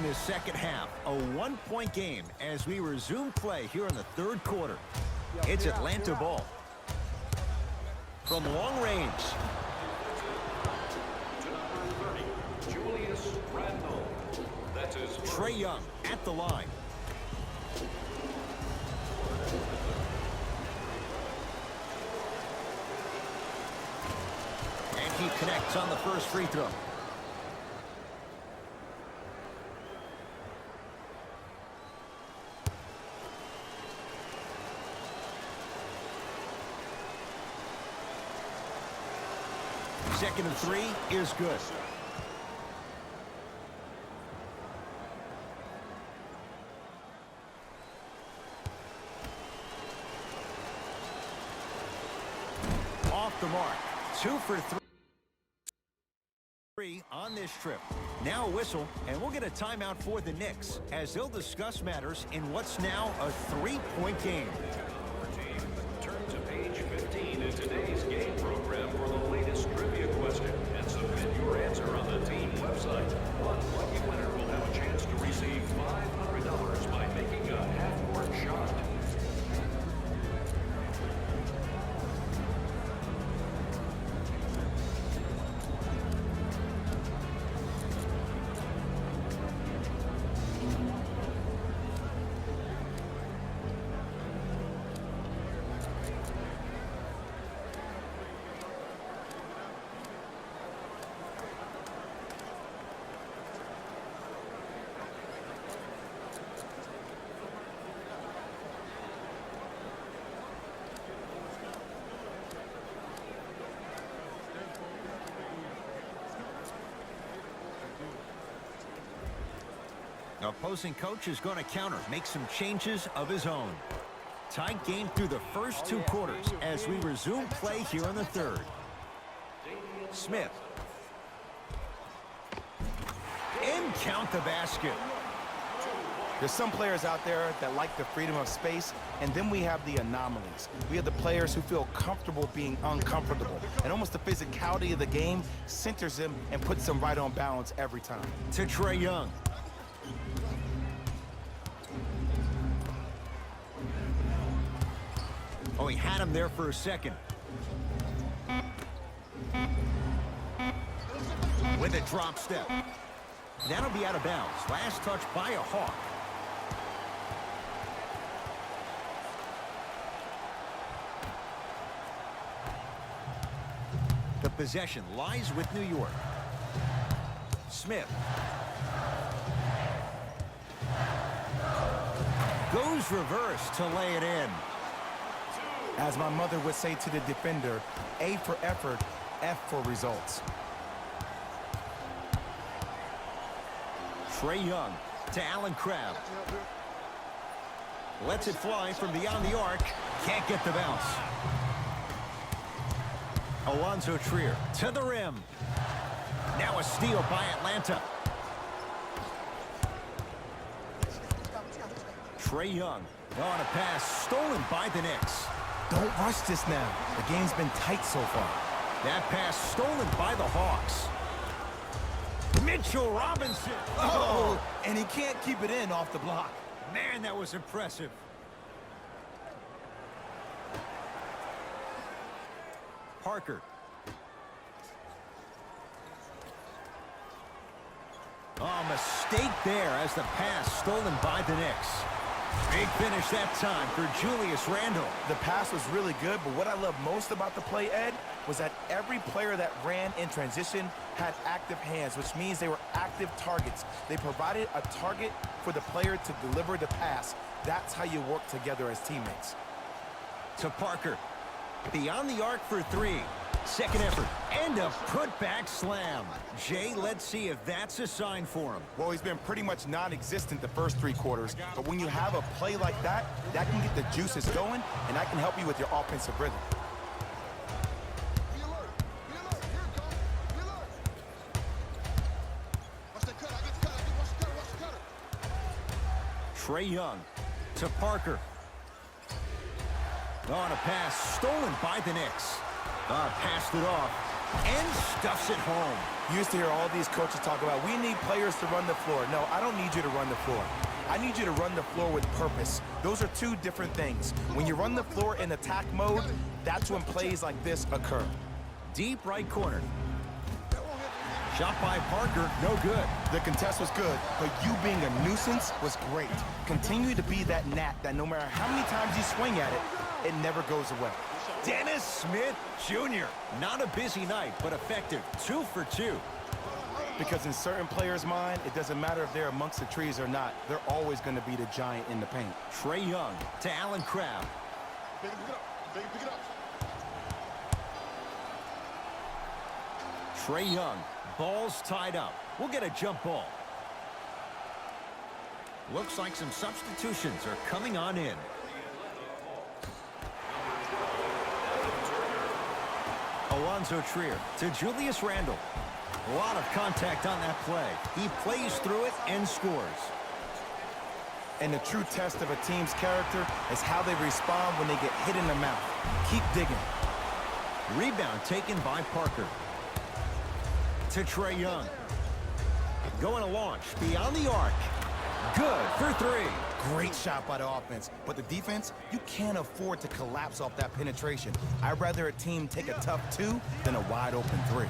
in this second half. A one-point game as we resume play here in the third quarter. It's Atlanta ball. From long range. Traae Young at the line. And he connects on the first free throw. Second and 3 is good. Off the mark. 2 for 3 on this trip. Now a whistle, and we'll get a timeout for the Knicks as they'll discuss matters in what's now a 3-point game. Turn to page 15 in today's game program for the latest trivia question and submit your answer on the team website. One lucky winner will have a chance to receive $500 by making a half-court shot. Opposing coach is going to counter, make some changes of his own. Tight game through the first 2 quarters as we resume play here in the third. Smith. And count the basket. There's some players out there that like the freedom of space, and then we have the anomalies. We have the players who feel comfortable being uncomfortable, and almost the physicality of the game centers them and puts them right on balance every time. To Traae Young. Oh, he had him there for a second. With a drop step. That'll be out of bounds. Last touch by a Hawk. The possession lies with New York. Smith. Goes reverse to lay it in. As my mother would say to the defender, A for effort, F for results. Traae Young to Allen Crabbe. Lets it fly from beyond the arc. Can't get the bounce. Alonzo Trier to the rim. Now a steal by Atlanta. Traae Young on a pass stolen by the Knicks. Don't rush this now. The game's been tight so far. That pass stolen by the Hawks. Mitchell Robinson. Oh, and he can't keep it in off the block. Man, that was impressive. Parker. Oh, mistake there as the pass stolen by the Knicks. Big finish that time for Julius Randle. The pass was really good, but what I love most about the play, Ed, was that every player that ran in transition had active hands, which means they were active targets. They provided a target for the player to deliver the pass. That's how you work together as teammates. To Parker. Beyond the arc for 3. Second effort. And a putback slam. Jay, let's see if that's a sign for him. Well, he's been pretty much non-existent the first 3 quarters, but when you have a play like that, that can get the juices going, and that can help you with your offensive rhythm. Traae Young to Parker. On a pass stolen by the Knicks. Passed it off. and stuffs it home. You used to hear all these coaches talk about, we need players to run the floor. No, I don't need you to run the floor. I need you to run the floor with purpose. Those are two different things. When you run the floor in attack mode, that's when plays like this occur. Deep right corner. Shot by Parker, no good. The contest was good, but you being a nuisance was great. Continue to be that gnat that no matter how many times you swing at it, it never goes away. Dennis Smith Jr. Not a busy night, but effective. 2 for 2. Because in certain players' mind, it doesn't matter if they're amongst the trees or not. They're always going to be the giant in the paint. Trae Young to Allen Crabbe. Pick it up. Trae Young. Ball's tied up. We'll get a jump ball. Looks like some substitutions are coming on in. Alonzo Trier to Julius Randle. A lot of contact on that play. He plays through it and scores. And the true test of a team's character is how they respond when they get hit in the mouth. Keep digging. Rebound taken by Parker. To Trae Young. Going to launch beyond the arc. Good for 3. Great shot by the offense, but the defense, you can't afford to collapse off that penetration. I'd rather a team take a tough 2 than a wide open 3.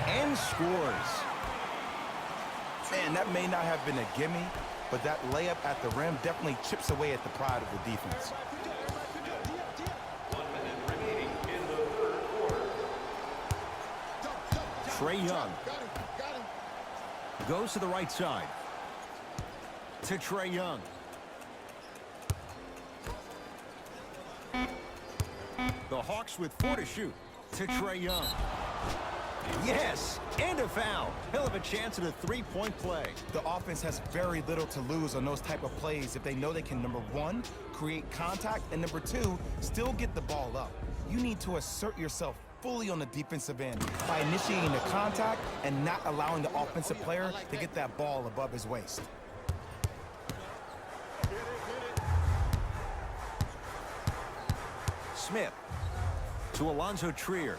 And scores. Man, that may not have been a gimme, but that layup at the rim definitely chips away at the pride of the defense. 1 minute remaining in the third quarter. Trae Young Got him. goes to the right side. To Trae Young. The Hawks with 4 to shoot. To Trae Young. Yes, and a foul. Hell of a chance at a 3-point play. The offense has very little to lose on those type of plays if they know they can, number 1, create contact, and number 2, still get the ball up. You need to assert yourself fully on the defensive end by initiating the contact and not allowing the offensive player to get that ball above his waist. Smith to Alonzo Trier.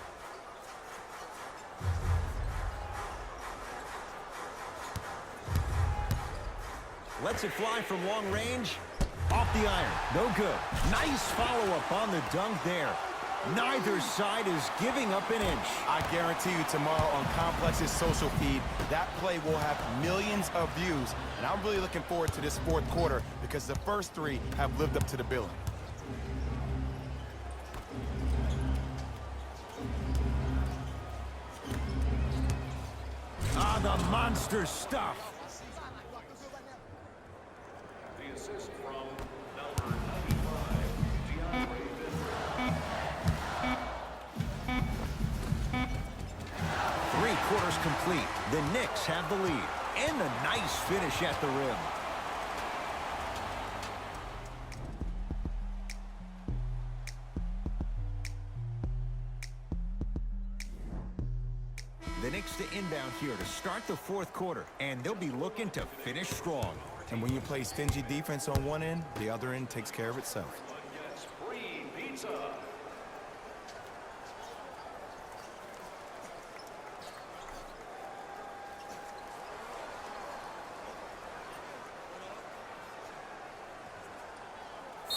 Lets it fly from long range. Off the iron. No good. Nice follow-up on the dunk there. Neither side is giving up an inch. I guarantee you tomorrow on Complex's social feed, that play will have millions of views. And I'm really looking forward to this fourth quarter because the first 3 have lived up to the billing. Ah, the monster stuff. The assist from number 95, Three quarters complete. The Knicks have the lead. And a nice finish at the rim. The Knicks to inbound here to start the fourth quarter, and they'll be looking to finish strong. And when you play stingy defense on one end, the other end takes care of itself. gets free pizza.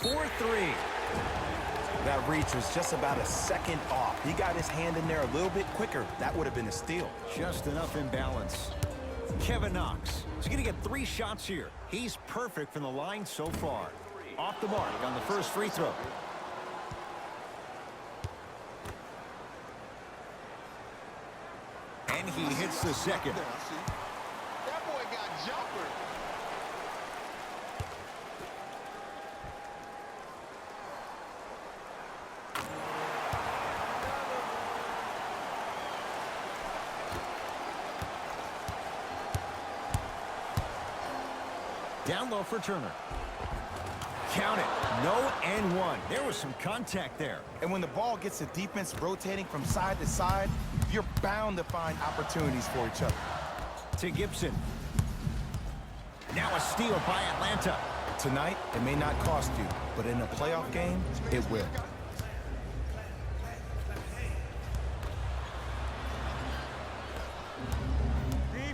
Four three. That reach was just about a second off. He got his hand in there a little bit quicker. That would have been a steal. Just enough imbalance. Kevin Knox is going to get 3 shots here. He's perfect from the line so far. Off the mark on the first free throw. And he hits the second. That boy got jumper. Down low for Turner. Count it. No and one. There was some contact there. And when the ball gets the defense rotating from side to side, you're bound to find opportunities for each other. To Gibson. Now a steal by Atlanta. Tonight, it may not cost you, but in a playoff game, it will.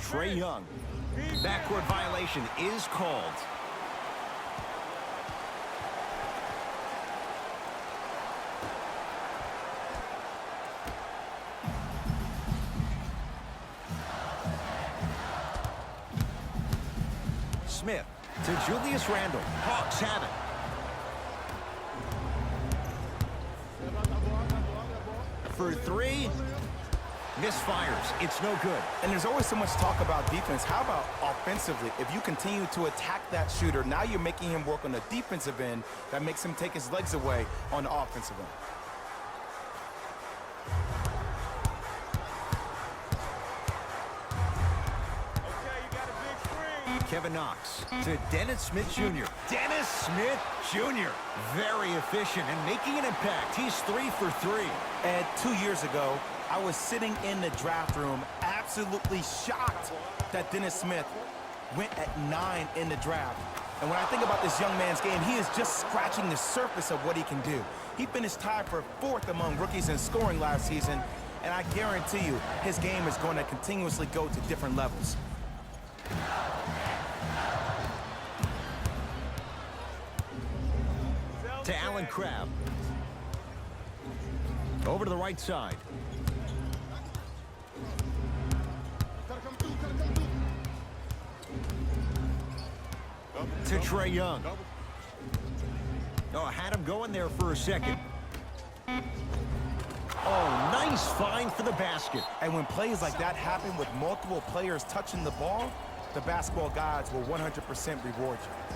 Traae Young. Backcourt violation is called. Smith to Julius Randle. Hawks have it. For three. Misfires. It's no good. And there's always so much talk about defense. How about offensively? If you continue to attack that shooter, now you're making him work on the defensive end. That makes him take his legs away on the offensive end. Kevin Knox to Dennis Smith Jr. Dennis Smith Jr. Very efficient and making an impact. He's 3 for 3. And 2 years ago, I was sitting in the draft room absolutely shocked that Dennis Smith went at 9 in the draft. And when I think about this young man's game, he is just scratching the surface of what he can do. He finished tied for 4th among rookies in scoring last season, and I guarantee you his game is going to continuously go to different levels. To Allen Crabbe. Over to the right side. To Traae Young. Oh, had him going there for a second. Oh, nice find for the basket. And when plays like that happen with multiple players touching the ball, the basketball gods will 100% reward you.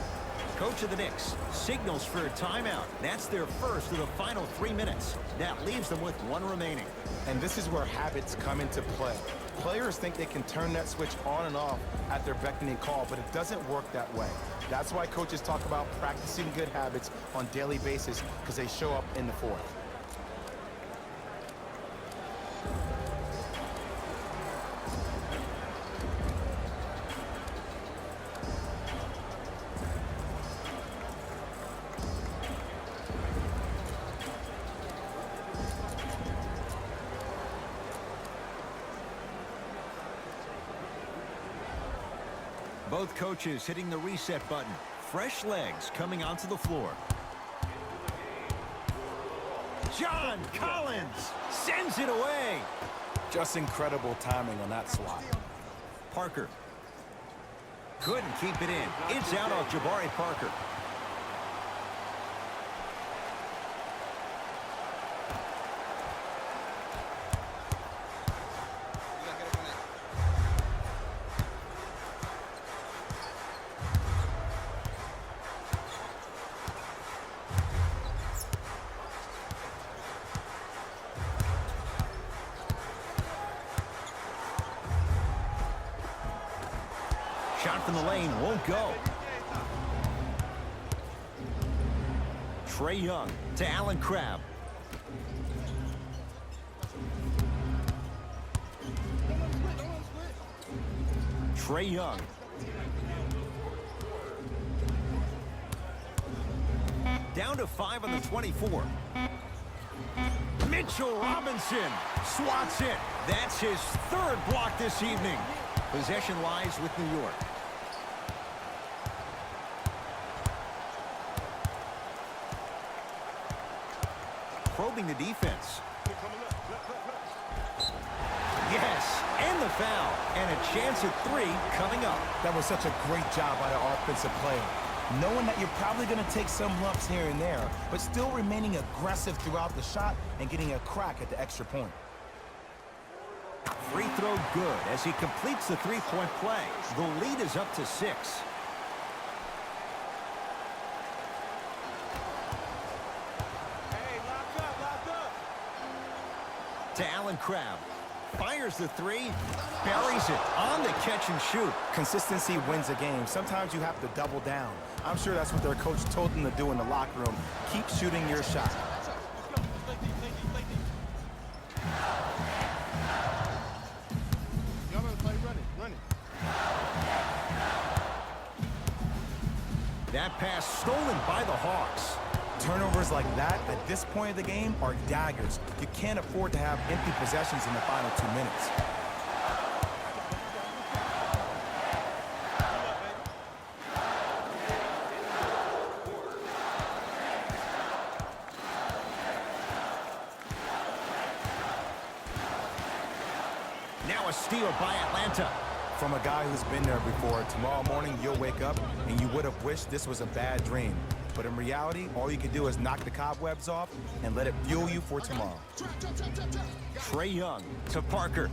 Coach of the Knicks signals for a timeout. That's their first of the final 3 minutes. That leaves them with 1 remaining. And this is where habits come into play. Players think they can turn that switch on and off at their beckoning call, but it doesn't work that way. That's why coaches talk about practicing good habits on a daily basis, because they show up in the fourth. Both coaches hitting the reset button. Fresh legs coming onto the floor. John Collins sends it away. Just incredible timing on that swat. Parker couldn't keep it in. It's out off Jabari Parker. Shot from the lane won't go. Traae Young to Allen Crabbe. Traae Young. Down to 5 on the 24. Mitchell Robinson swats it. That's his 3rd block this evening. Possession lies with New York. Probing the defense. Yes, and the foul. And a chance at 3 coming up. That was such a great job by the offensive player. Knowing that you're probably going to take some lumps here and there, but still remaining aggressive throughout the shot and getting a crack at the extra point. Free throw good as he completes the 3-point play. The lead is up to 6. Hey, lock up. To Allen Crabbe. Fires the 3. Buries it on the catch and shoot. Consistency wins a game. Sometimes you have to double down. I'm sure that's what their coach told them to do in the locker room. Keep shooting your shot. That pass stolen by the Hawks. Turnovers like that at this point of the game are daggers. You can't afford to have empty possessions in the final 2 minutes. steal by Atlanta. From a guy who's been there before, tomorrow morning you'll wake up and you would have wished this was a bad dream. But in reality, all you can do is knock the cobwebs off and let it fuel you for tomorrow. Trae Young to Parker.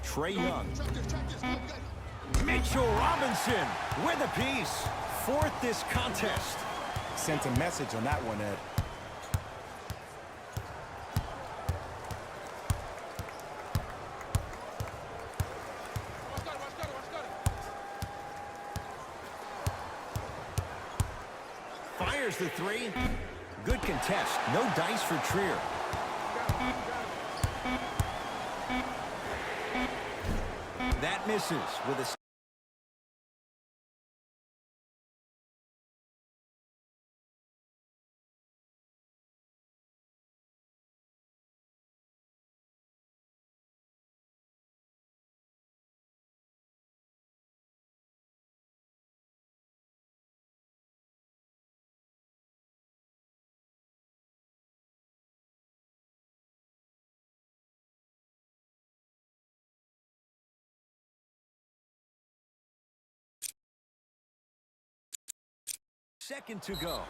Trae Young. Mitchell Robinson with a piece. Fourth this contest. Sent a message on that one, Ed. Fires the three. Good contest. No dice for Traae. That misses with a... Second to go.